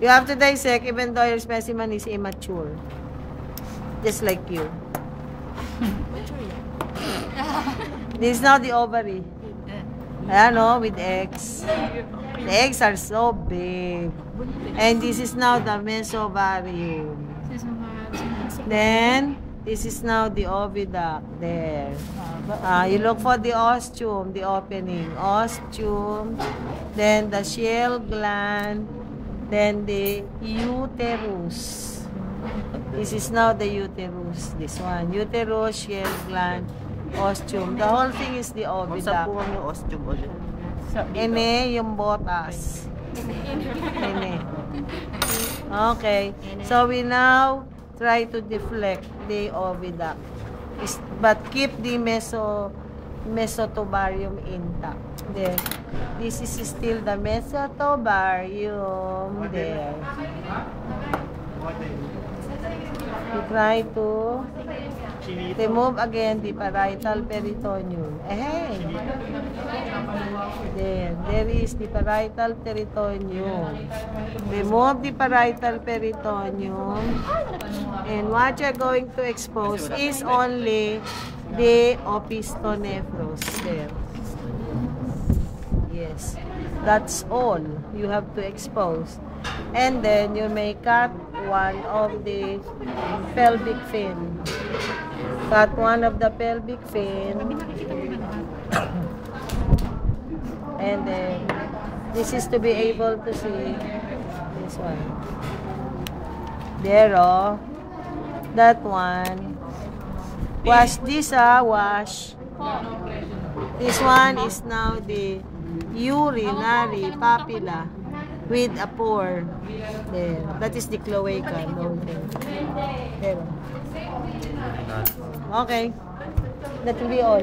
You have to dissect even though your specimen is immature. Just like you. This is now the ovary. Ayan o, with eggs. The eggs are so big. And this is now the mesovarium. Then, this is now the oviduct. There. You look for the ostium, the opening. Ostium. Then the shale gland. Then the uterus. This is now the uterus. This one. Uterus, shale gland, ostium. The whole thing is the oviduct. Saan po ang ostium ulit? Ene, yung botas. Ene. Okay. So we now try to deflect the oviduct. But keep the mesotubarium intact. There. This is still the mesotubarium. There. We try to remove again the parietal peritoneum. Hey! There is the parietal peritoneum. Remove the parietal peritoneum. And what you're going to expose is only the opisthonephrus. There. Yes. That's all you have to expose. And then you may cut one of the pelvic fin. Cut one of the pelvic fin. And then this is to be able to see this one. There, oh. That one. Wash this, wash. This one is now the urinary papilla with a pore. There. That is the cloaca. There. Okay. That will be all.